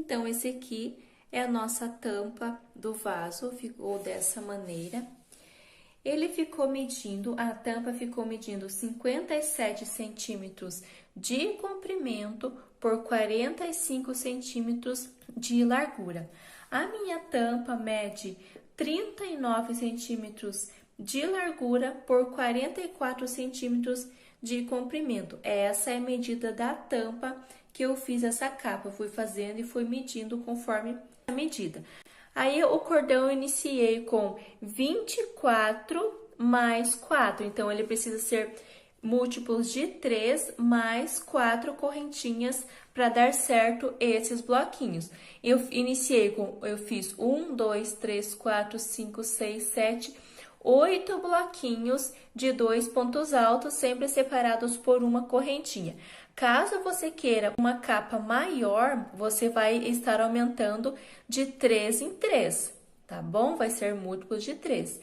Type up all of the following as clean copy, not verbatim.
Então, esse aqui é a nossa tampa do vaso, ficou dessa maneira. A tampa ficou medindo 57 centímetros de comprimento por 45 centímetros de largura. A minha tampa mede 39 centímetros de largura por 44 centímetros de comprimento. Essa é a medida da tampa que eu fiz essa capa. Eu fui fazendo e fui medindo conforme a medida. Aí, o cordão eu iniciei com 24 mais 4. Então, ele precisa ser múltiplos de 3 mais 4 correntinhas para dar certo esses bloquinhos. Eu fiz 1, 2, 3, 4, 5, 6, 7, 8 bloquinhos de 2 pontos altos, sempre separados por uma correntinha. Caso você queira uma capa maior, você vai estar aumentando de 3 em 3, tá bom? Vai ser múltiplos de 3.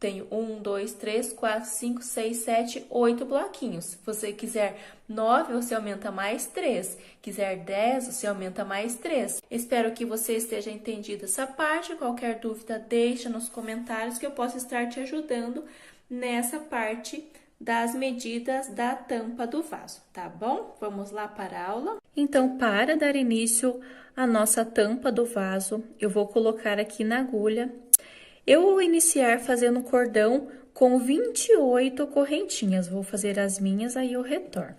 Tenho 1, 2, 3, 4, 5, 6, 7, 8 bloquinhos. Se você quiser 9, você aumenta mais 3. Quiser 10, você aumenta mais 3. Espero que você esteja entendido essa parte. Qualquer dúvida, deixa nos comentários que eu posso estar te ajudando nessa parte das medidas da tampa do vaso, tá bom? Vamos lá para a aula? Então, para dar início à nossa tampa do vaso, eu vou colocar aqui na agulha. Eu vou iniciar fazendo cordão com 28 correntinhas. Vou fazer as minhas, aí eu retorno.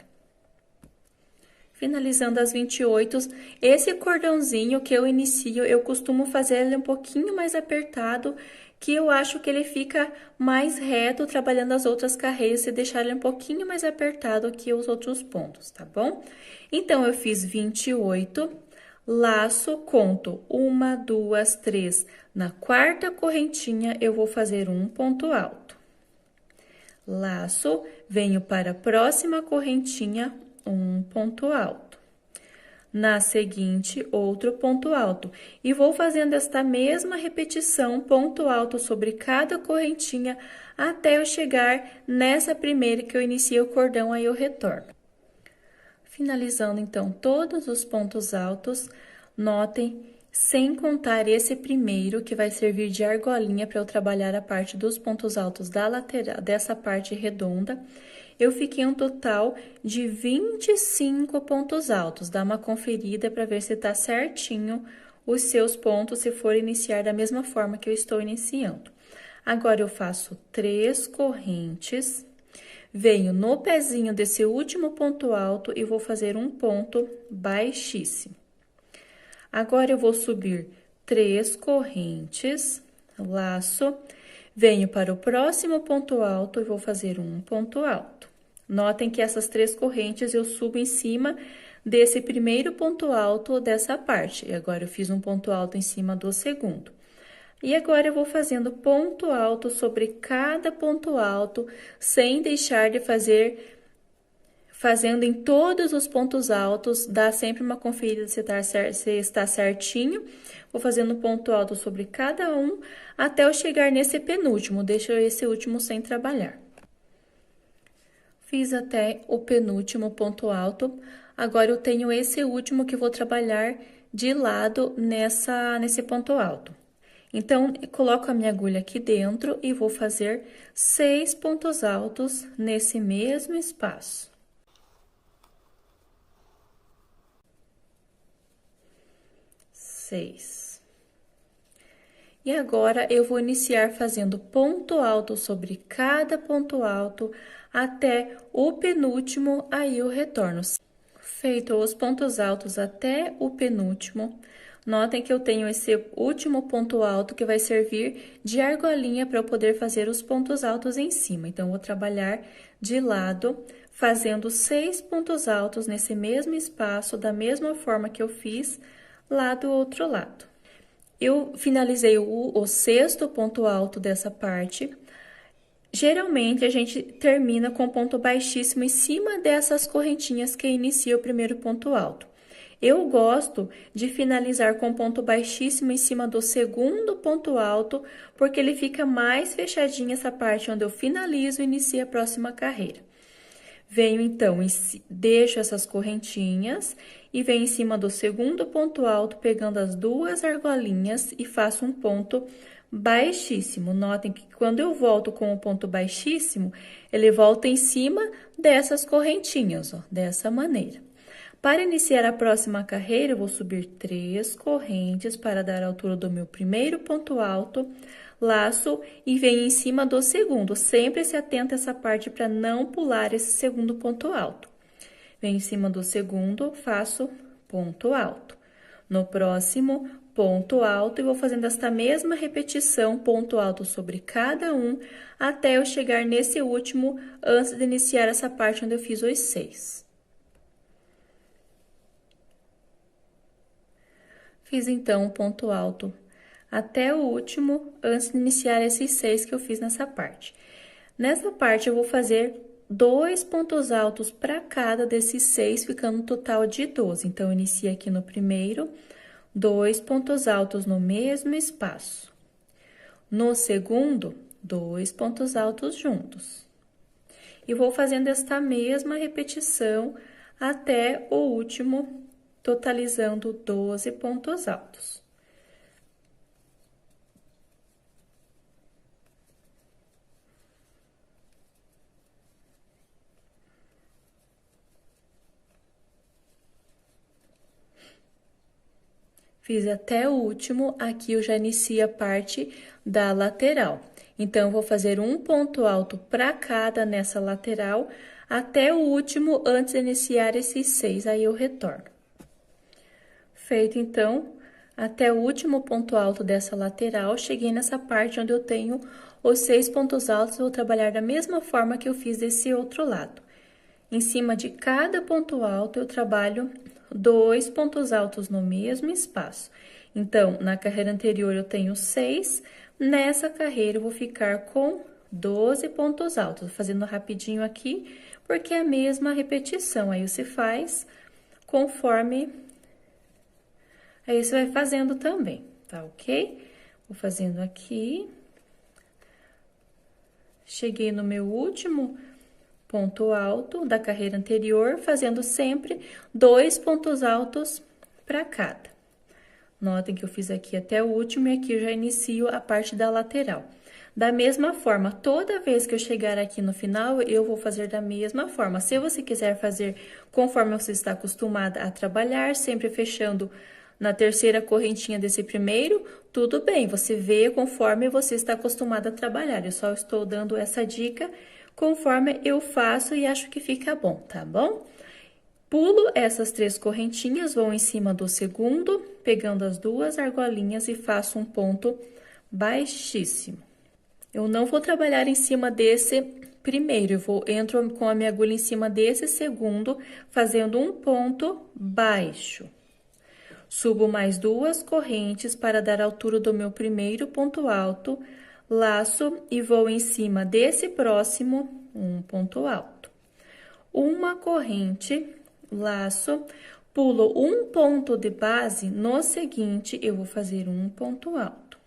Finalizando as 28, esse cordãozinho que eu inicio, eu costumo fazer ele um pouquinho mais apertado, que eu acho que ele fica mais reto trabalhando as outras carreiras e deixar ele um pouquinho mais apertado que os outros pontos, tá bom? Então, eu fiz 28, laço, conto 1, 2, 3. Na quarta correntinha, eu vou fazer um ponto alto. Laço, venho para a próxima correntinha, um ponto alto. Na seguinte, outro ponto alto. E vou fazendo esta mesma repetição, ponto alto sobre cada correntinha, até eu chegar nessa primeira que eu iniciei o cordão, aí eu retorno. Finalizando, então, todos os pontos altos, notem, sem contar esse primeiro, que vai servir de argolinha para eu trabalhar a parte dos pontos altos da lateral, dessa parte redonda, eu fiquei um total de 25 pontos altos. Dá uma conferida para ver se tá certinho os seus pontos, se for iniciar da mesma forma que eu estou iniciando. Agora, eu faço 3 correntes, venho no pezinho desse último ponto alto e vou fazer um ponto baixíssimo. Agora, eu vou subir 3 correntes, laço, venho para o próximo ponto alto e vou fazer um ponto alto. Notem que essas 3 correntes eu subo em cima desse primeiro ponto alto dessa parte. E agora, eu fiz um ponto alto em cima do segundo. E agora, eu vou fazendo ponto alto sobre cada ponto alto, sem deixar de fazendo em todos os pontos altos, dá sempre uma conferida se está certinho. Vou fazendo ponto alto sobre cada um, até eu chegar nesse penúltimo, deixo esse último sem trabalhar. Fiz até o penúltimo ponto alto, agora eu tenho esse último que vou trabalhar de lado nesse ponto alto. Então, coloco a minha agulha aqui dentro e vou fazer 6 pontos altos nesse mesmo espaço. 6. E agora, eu vou iniciar fazendo ponto alto sobre cada ponto alto até o penúltimo, aí eu retorno. Feito os pontos altos até o penúltimo, notem que eu tenho esse último ponto alto que vai servir de argolinha para eu poder fazer os pontos altos em cima. Então, vou trabalhar de lado, fazendo 6 pontos altos nesse mesmo espaço, da mesma forma que eu fiz lá do outro lado. Eu finalizei o 6º ponto alto dessa parte. Geralmente, a gente termina com ponto baixíssimo em cima dessas correntinhas que inicia o primeiro ponto alto. Eu gosto de finalizar com ponto baixíssimo em cima do segundo ponto alto, porque ele fica mais fechadinho essa parte onde eu finalizo e inicio a próxima carreira. Venho, então, deixo essas correntinhas e venho em cima do segundo ponto alto, pegando as duas argolinhas e faço um ponto baixíssimo. Notem que quando eu volto com o ponto baixíssimo, ele volta em cima dessas correntinhas, ó, dessa maneira. Para iniciar a próxima carreira, eu vou subir 3 correntes para dar a altura do meu primeiro ponto alto, laço e venho em cima do segundo. Sempre se atenta a essa parte para não pular esse segundo ponto alto. Venho em cima do segundo, faço ponto alto. No próximo, ponto alto e vou fazendo esta mesma repetição, ponto alto sobre cada um, até eu chegar nesse último, antes de iniciar essa parte onde eu fiz os 6. Fiz, então, um ponto alto até o último, antes de iniciar esses 6 que eu fiz nessa parte. Nessa parte, eu vou fazer 2 pontos altos para cada desses 6, ficando um total de 12. Então, eu inicio aqui no primeiro, 2 pontos altos no mesmo espaço. No segundo, 2 pontos altos juntos. E vou fazendo esta mesma repetição até o último, totalizando 12 pontos altos. Fiz até o último, aqui eu já inicio a parte da lateral. Então, eu vou fazer um ponto alto para cada nessa lateral, até o último, antes de iniciar esses 6, aí eu retorno. Feito, então, até o último ponto alto dessa lateral, cheguei nessa parte onde eu tenho os 6 pontos altos, vou trabalhar da mesma forma que eu fiz desse outro lado. Em cima de cada ponto alto, eu trabalho 2 pontos altos no mesmo espaço. Então, na carreira anterior, eu tenho 6, nessa carreira, eu vou ficar com 12 pontos altos. Vou fazendo rapidinho aqui, porque é a mesma repetição. Aí, você faz conforme... Aí, você vai fazendo também, tá ok? Vou fazendo aqui. Cheguei no meu último ponto alto da carreira anterior, fazendo sempre 2 pontos altos para cada. Notem que eu fiz aqui até o último e aqui eu já inicio a parte da lateral. Da mesma forma, toda vez que eu chegar aqui no final, eu vou fazer da mesma forma. Se você quiser fazer conforme você está acostumada a trabalhar, sempre fechando na terceira correntinha desse primeiro, tudo bem, você vê conforme você está acostumada a trabalhar. Eu só estou dando essa dica conforme eu faço e acho que fica bom, tá bom? Pulo essas 3 correntinhas, vou em cima do segundo, pegando as 2 argolinhas e faço um ponto baixíssimo. Eu não vou trabalhar em cima desse primeiro, entro com a minha agulha em cima desse segundo, fazendo um ponto baixo. Subo mais 2 correntes para dar a altura do meu primeiro ponto alto, laço e vou em cima desse próximo, um ponto alto. Uma corrente, laço, pulo um ponto de base, no seguinte, eu vou fazer um ponto alto.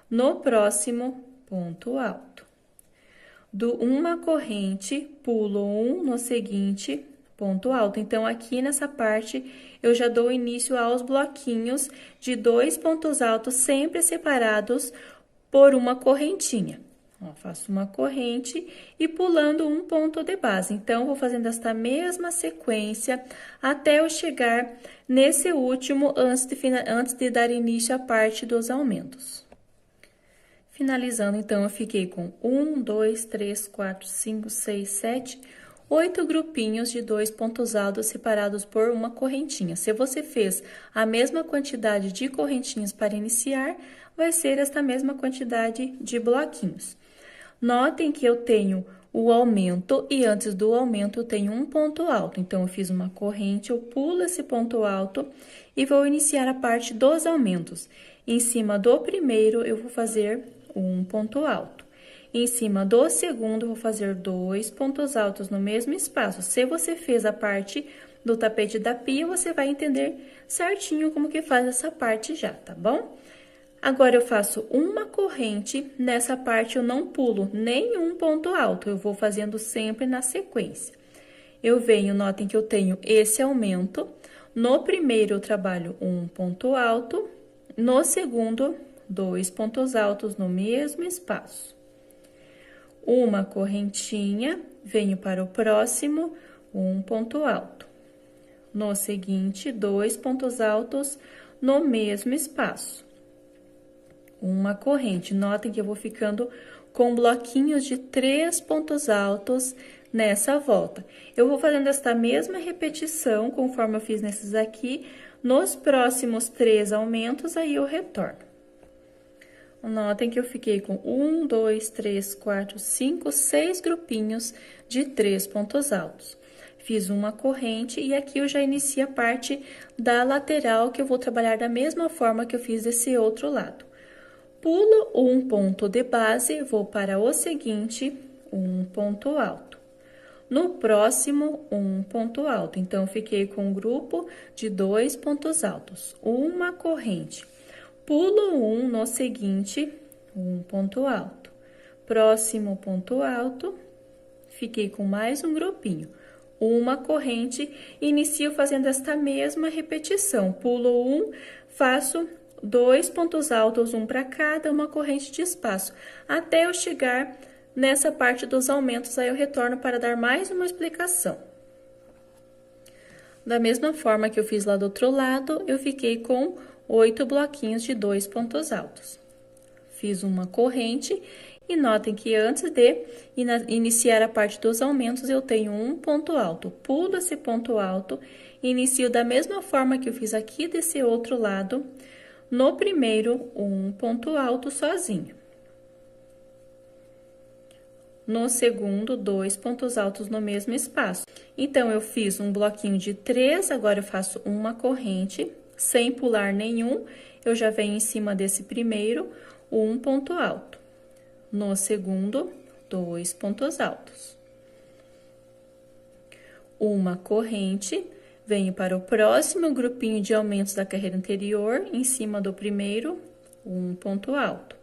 No próximo, ponto alto. Uma corrente, pulo um, no seguinte, ponto alto. Então, aqui nessa parte, eu já dou início aos bloquinhos de 2 pontos altos, sempre separados por uma correntinha. Ó, faço uma corrente e pulando um ponto de base. Então, vou fazendo esta mesma sequência até eu chegar nesse último, antes de dar início à parte dos aumentos. Finalizando, então, eu fiquei com 1, 2, 3, 4, 5, 6, 7... 8 grupinhos de 2 pontos altos separados por uma correntinha. Se você fez a mesma quantidade de correntinhas para iniciar, vai ser esta mesma quantidade de bloquinhos. Notem que eu tenho o aumento e antes do aumento eu tenho um ponto alto. Então, eu fiz uma corrente, eu pulo esse ponto alto e vou iniciar a parte dos aumentos. Em cima do primeiro, eu vou fazer um ponto alto. Em cima do segundo, vou fazer 2 pontos altos no mesmo espaço. Se você fez a parte do tapete da pia, você vai entender certinho como que faz essa parte já, tá bom? Agora, eu faço uma corrente, nessa parte eu não pulo nenhum ponto alto, eu vou fazendo sempre na sequência. eu venho, notem que eu tenho esse aumento. No primeiro, eu trabalho um ponto alto. No segundo, 2 pontos altos no mesmo espaço. Uma correntinha, venho para o próximo, um ponto alto. No seguinte, 2 pontos altos no mesmo espaço. Uma corrente. Notem que eu vou ficando com bloquinhos de 3 pontos altos nessa volta. Eu vou fazendo esta mesma repetição, conforme eu fiz nesses aqui, nos próximos 3 aumentos, aí eu retorno. Notem que eu fiquei com 1, 2, 3, 4, 5, 6 grupinhos de 3 pontos altos. Fiz uma corrente e aqui eu já inicio a parte da lateral, que eu vou trabalhar da mesma forma que eu fiz desse outro lado. Pulo um ponto de base, vou para o seguinte, um ponto alto. No próximo, um ponto alto. Então, fiquei com um grupo de 2 pontos altos. Uma corrente. Pulo um no seguinte, um ponto alto. Próximo ponto alto, fiquei com mais um grupinho. Uma corrente, inicio fazendo esta mesma repetição. Pulo um, faço 2 pontos altos, um para cada, uma corrente de espaço, até eu chegar nessa parte dos aumentos, aí eu retorno para dar mais uma explicação. Da mesma forma que eu fiz lá do outro lado, eu fiquei com 8 bloquinhos de 2 pontos altos. Fiz uma corrente e notem que antes de iniciar a parte dos aumentos, eu tenho um ponto alto. Pulo esse ponto alto, inicio da mesma forma que eu fiz aqui desse outro lado. No primeiro, um ponto alto sozinho. No segundo, 2 pontos altos no mesmo espaço. Então, eu fiz um bloquinho de 3, agora eu faço uma corrente, sem pular nenhum, eu já venho em cima desse primeiro, um ponto alto. No segundo, 2 pontos altos. Uma corrente, venho para o próximo grupinho de aumentos da carreira anterior, em cima do primeiro, um ponto alto.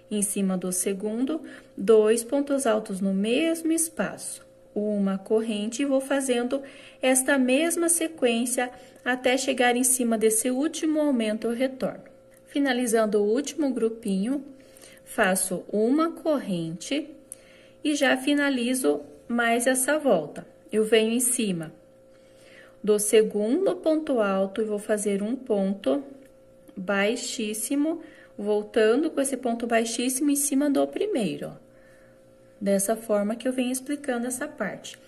Em cima do segundo, 2 pontos altos no mesmo espaço. Uma corrente e vou fazendo esta mesma sequência até chegar em cima desse último aumento, eu retorno. Finalizando o último grupinho, faço uma corrente e já finalizo mais essa volta. Eu venho em cima do segundo ponto alto e vou fazer um ponto baixíssimo, voltando com esse ponto baixíssimo em cima do primeiro, ó. Dessa forma que eu venho explicando essa parte.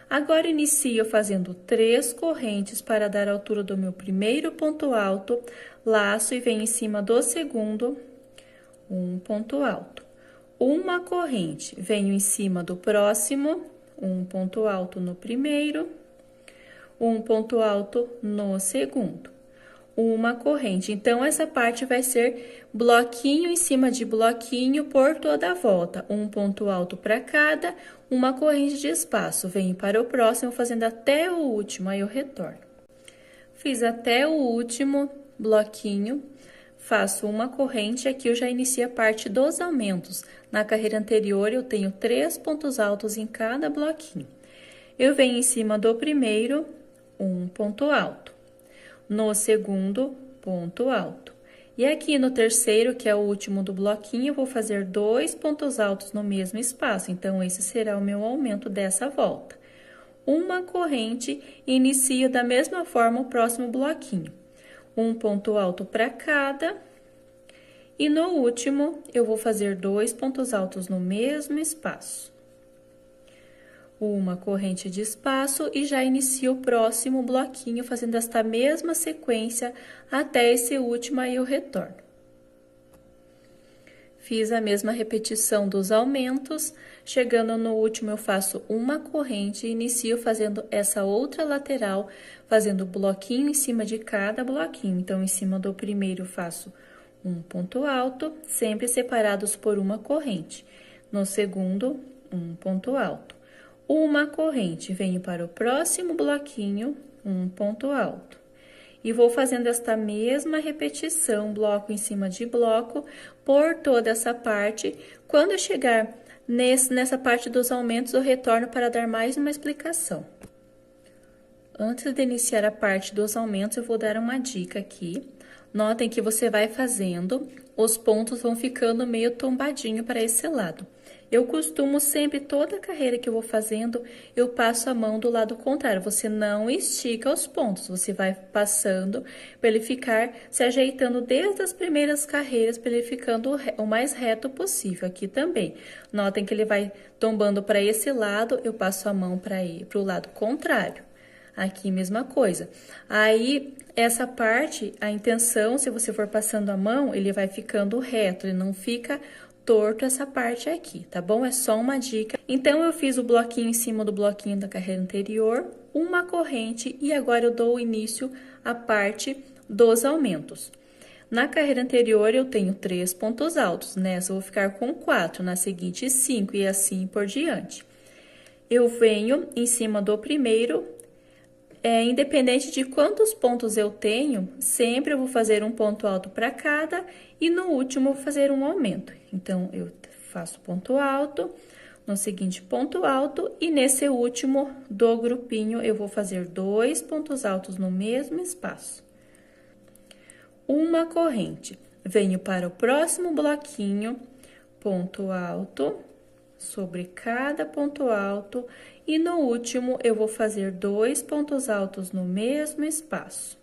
Agora, inicio fazendo 3 correntes para dar a altura do meu primeiro ponto alto, laço e venho em cima do segundo, um ponto alto. Uma corrente, venho em cima do próximo, um ponto alto no primeiro, um ponto alto no segundo. Uma corrente. Então, essa parte vai ser bloquinho em cima de bloquinho por toda a volta. Um ponto alto para cada, uma corrente de espaço. Venho para o próximo, fazendo até o último, aí eu retorno. Fiz até o último bloquinho, faço uma corrente, aqui eu já inicio a parte dos aumentos. Na carreira anterior, eu tenho 3 pontos altos em cada bloquinho. Eu venho em cima do primeiro, um ponto alto. No segundo, ponto alto. E aqui no terceiro, que é o último do bloquinho, eu vou fazer 2 pontos altos no mesmo espaço. Então, esse será o meu aumento dessa volta. Uma corrente, inicio da mesma forma o próximo bloquinho. Um ponto alto para cada. E no último, eu vou fazer 2 pontos altos no mesmo espaço. Uma corrente de espaço e já inicio o próximo bloquinho, fazendo esta mesma sequência até esse último, aí eu retorno. Fiz a mesma repetição dos aumentos, chegando no último eu faço uma corrente e inicio fazendo essa outra lateral, fazendo bloquinho em cima de cada bloquinho. Então, em cima do primeiro faço um ponto alto, sempre separados por uma corrente. No segundo, um ponto alto. Uma corrente, venho para o próximo bloquinho, um ponto alto. E vou fazendo esta mesma repetição, bloco em cima de bloco, por toda essa parte. Quando eu chegar nessa parte dos aumentos, eu retorno para dar mais uma explicação. Antes de iniciar a parte dos aumentos, eu vou dar uma dica aqui. Notem que você vai fazendo, os pontos vão ficando meio tombadinho para esse lado. Eu costumo sempre, toda carreira que eu vou fazendo, eu passo a mão do lado contrário. Você não estica os pontos, você vai passando para ele ficar se ajeitando desde as primeiras carreiras, para ele ficando o mais reto possível. Aqui também. Notem que ele vai tombando para esse lado, eu passo a mão para o lado contrário. Aqui, mesma coisa. Aí, essa parte, a intenção, se você for passando a mão, ele vai ficando reto, ele não fica torto essa parte aqui, tá bom? É só uma dica. Então, eu fiz o bloquinho em cima do bloquinho da carreira anterior, uma corrente, e agora eu dou início à parte dos aumentos. Na carreira anterior, eu tenho 3 pontos altos, nessa eu vou ficar com 4, na seguinte 5 e assim por diante. Eu venho em cima do primeiro. Independente de quantos pontos eu tenho, sempre eu vou fazer um ponto alto para cada e no último eu vou fazer um aumento. Então, eu faço ponto alto, no seguinte ponto alto e nesse último do grupinho eu vou fazer 2 pontos altos no mesmo espaço. Uma corrente. Venho para o próximo bloquinho, ponto alto sobre cada ponto alto e no último eu vou fazer 2 pontos altos no mesmo espaço.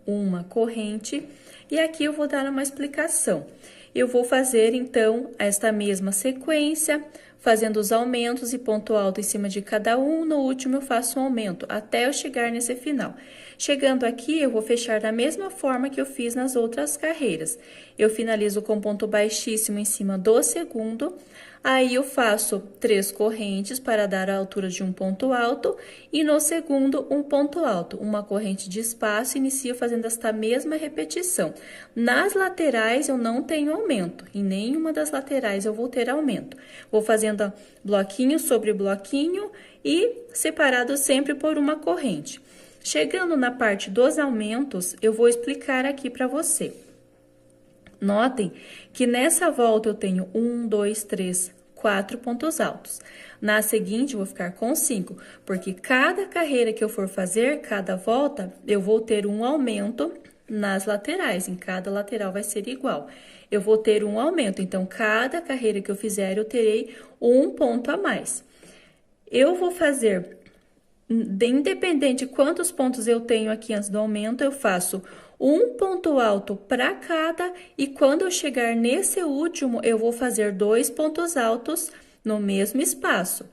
Uma corrente e aqui eu vou dar uma explicação. Eu vou fazer então esta mesma sequência, fazendo os aumentos e ponto alto em cima de cada um, no último eu faço um aumento até eu chegar nesse final. Chegando aqui, eu vou fechar da mesma forma que eu fiz nas outras carreiras. Eu finalizo com ponto baixíssimo em cima do segundo, aí eu faço 3 correntes para dar a altura de um ponto alto e no segundo um ponto alto, uma corrente de espaço, inicio fazendo esta mesma repetição. Nas laterais eu não tenho aumento, em nenhuma das laterais eu vou ter aumento. Vou fazendo bloquinho sobre bloquinho e separado sempre por uma corrente. Chegando na parte dos aumentos, eu vou explicar aqui para você. Notem que nessa volta eu tenho 1, 2, 3, 4 pontos altos. Na seguinte, eu vou ficar com 5, porque cada carreira que eu for fazer, cada volta, eu vou ter um aumento nas laterais. Em cada lateral vai ser igual. Eu vou ter um aumento, então, cada carreira que eu fizer, eu terei um ponto a mais. Eu vou fazer... Independente de quantos pontos eu tenho aqui antes do aumento, eu faço um ponto alto para cada e quando eu chegar nesse último, eu vou fazer 2 pontos altos no mesmo espaço.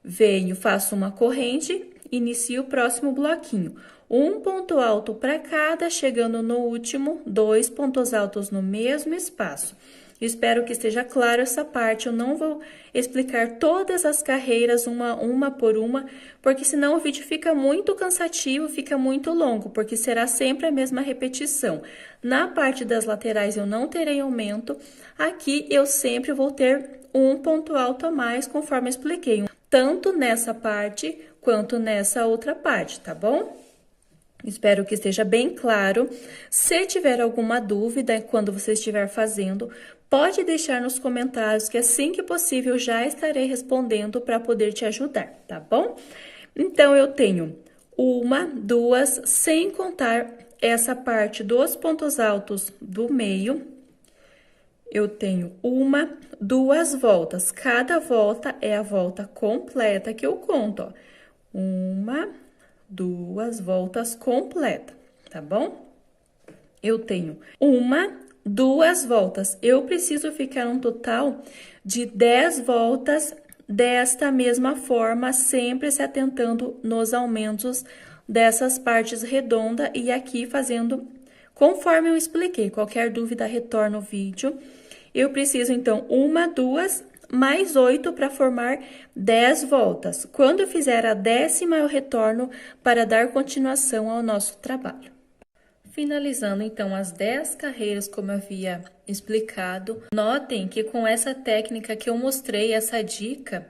Venho, faço uma corrente, inicio o próximo bloquinho. Um ponto alto para cada, chegando no último, 2 pontos altos no mesmo espaço. Espero que esteja claro essa parte, eu não vou explicar todas as carreiras uma por uma, porque senão o vídeo fica muito cansativo, fica muito longo, porque será sempre a mesma repetição. Na parte das laterais eu não terei aumento, aqui eu sempre vou ter um ponto alto a mais, conforme eu expliquei, tanto nessa parte quanto nessa outra parte, tá bom? Espero que esteja bem claro. Se tiver alguma dúvida quando você estiver fazendo, pode deixar nos comentários que assim que possível já estarei respondendo para poder te ajudar, tá bom? Então, eu tenho 1, 2, sem contar essa parte dos pontos altos do meio. Eu tenho 1, 2 voltas. Cada volta é a volta completa que eu conto, ó. 1, 2 voltas completa, tá bom? Eu tenho 1, 2 voltas. Eu preciso ficar um total de 10 voltas desta mesma forma, sempre se atentando nos aumentos dessas partes redondas e aqui fazendo conforme eu expliquei. Qualquer dúvida, retorna o vídeo. Eu preciso, então, 1, 2 mais 8 para formar 10 voltas. Quando eu fizer a 10ª, eu retorno para dar continuação ao nosso trabalho. Finalizando, então, as 10 carreiras, como eu havia explicado, notem que com essa técnica que eu mostrei, essa dica,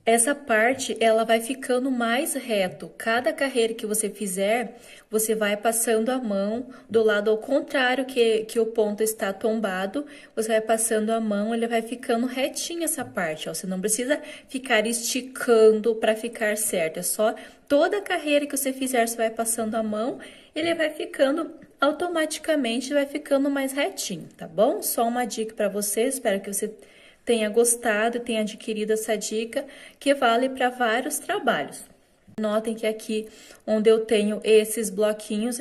Essa parte, ela vai ficando mais reto. Cada carreira que você fizer, você vai passando a mão do lado ao contrário que o ponto está tombado. Você vai passando a mão, ele vai ficando retinho essa parte, ó. Você não precisa ficar esticando para ficar certo. É só toda carreira que você fizer, você vai passando a mão, ele vai ficando automaticamente, vai ficando mais retinho, tá bom? Só uma dica para você, espero que você tenha gostado, tenha adquirido essa dica, que vale para vários trabalhos. Notem que aqui onde eu tenho esses bloquinhos,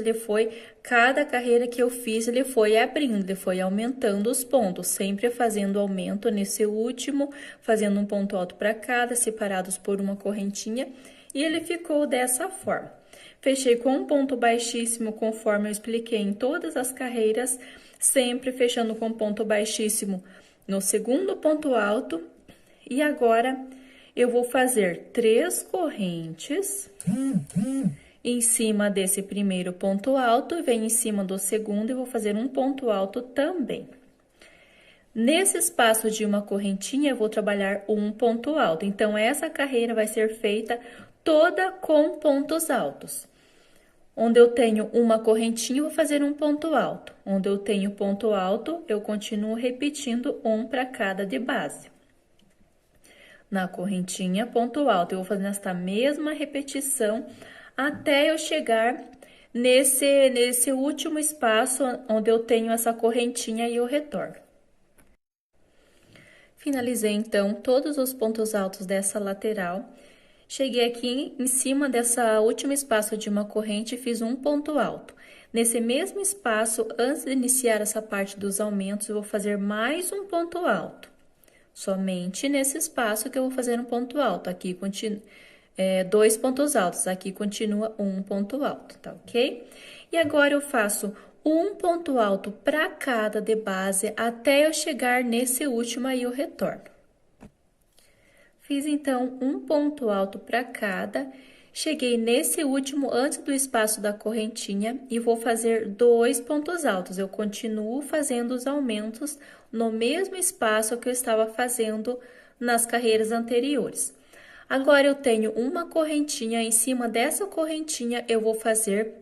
cada carreira que eu fiz, ele foi abrindo, ele foi aumentando os pontos, sempre fazendo aumento nesse último, fazendo um ponto alto para cada, separados por uma correntinha, e ele ficou dessa forma. Fechei com um ponto baixíssimo, conforme eu expliquei em todas as carreiras, sempre fechando com ponto baixíssimo no segundo ponto alto, e agora eu vou fazer 3 correntes em cima desse primeiro ponto alto, e venho em cima do segundo e vou fazer um ponto alto também. Nesse espaço de uma correntinha, eu vou trabalhar um ponto alto, então essa carreira vai ser feita toda com pontos altos. Onde eu tenho uma correntinha, eu vou fazer um ponto alto. Onde eu tenho ponto alto, eu continuo repetindo um para cada de base. Na correntinha, ponto alto, eu vou fazer esta mesma repetição até eu chegar nesse último espaço onde eu tenho essa correntinha e eu retorno. Finalizei, então, todos os pontos altos dessa lateral. Cheguei aqui em cima dessa último espaço de uma corrente e fiz um ponto alto. Nesse mesmo espaço, antes de iniciar essa parte dos aumentos, eu vou fazer mais um ponto alto. Somente nesse espaço que eu vou fazer um ponto alto. Aqui continua 2 pontos altos, aqui continua um ponto alto, tá ok? E agora eu faço um ponto alto para cada de base até eu chegar nesse último aí eu retorno. Fiz, então, um ponto alto para cada, cheguei nesse último antes do espaço da correntinha e vou fazer 2 pontos altos. Eu continuo fazendo os aumentos no mesmo espaço que eu estava fazendo nas carreiras anteriores. Agora, eu tenho uma correntinha, em cima dessa correntinha eu vou fazer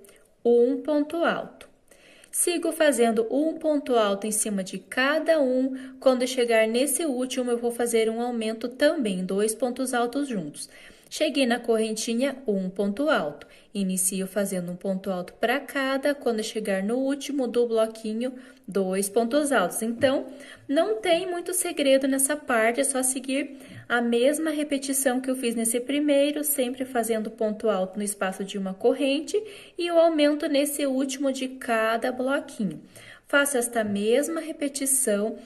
um ponto alto. Sigo fazendo um ponto alto em cima de cada um. Quando chegar nesse último, eu vou fazer um aumento também, 2 pontos altos juntos. Cheguei na correntinha, um ponto alto. Inicio fazendo um ponto alto para cada. Quando chegar no último do bloquinho, 2 pontos altos. Então, não tem muito segredo nessa parte, é só seguir a mesma repetição que eu fiz nesse primeiro, sempre fazendo ponto alto no espaço de uma corrente e o aumento nesse último de cada bloquinho. Faço esta mesma repetição,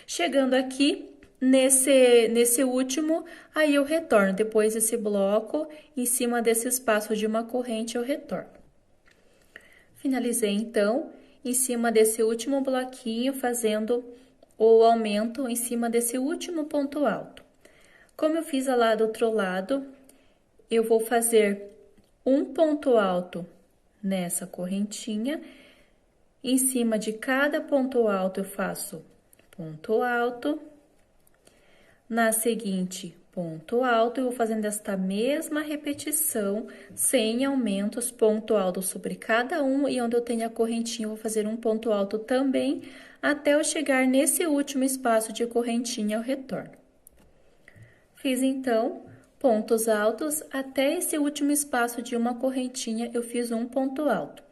chegando aqui nesse último, aí eu retorno. Depois desse bloco, em cima desse espaço de uma corrente, eu retorno. Finalizei, então, em cima desse último bloquinho, fazendo o aumento em cima desse último ponto alto. Como eu fiz lá do outro lado, eu vou fazer um ponto alto nessa correntinha. Em cima de cada ponto alto, eu faço ponto alto. Na seguinte, ponto alto, eu vou fazendo esta mesma repetição, sem aumentos, ponto alto sobre cada um, e onde eu tenho a correntinha, eu vou fazer um ponto alto também, até eu chegar nesse último espaço de correntinha, eu retorno. Fiz, então, pontos altos, até esse último espaço de uma correntinha, eu fiz um ponto alto.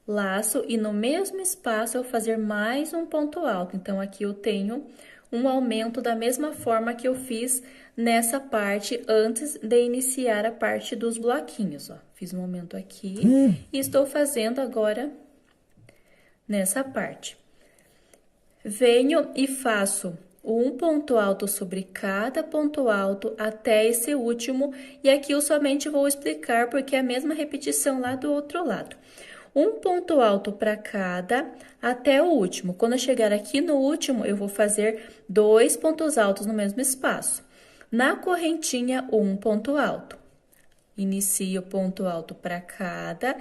Laço, e no mesmo espaço, eu vou fazer mais um ponto alto. Então, aqui eu tenho um aumento da mesma forma que eu fiz nessa parte antes de iniciar a parte dos bloquinhos, ó. Fiz um aumento aqui e estou fazendo agora nessa parte. Venho e faço um ponto alto sobre cada ponto alto até esse último, e aqui eu somente vou explicar porque é a mesma repetição lá do outro lado. Um ponto alto para cada até o último. Quando eu chegar aqui no último, eu vou fazer 2 pontos altos no mesmo espaço. Na correntinha, um ponto alto. Inicio ponto alto para cada.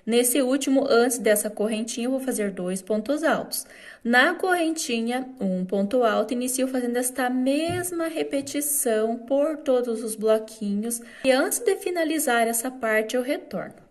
Nesse último, antes dessa correntinha, eu vou fazer 2 pontos altos. Na correntinha, um ponto alto, inicio fazendo esta mesma repetição por todos os bloquinhos. E antes de finalizar essa parte, eu retorno.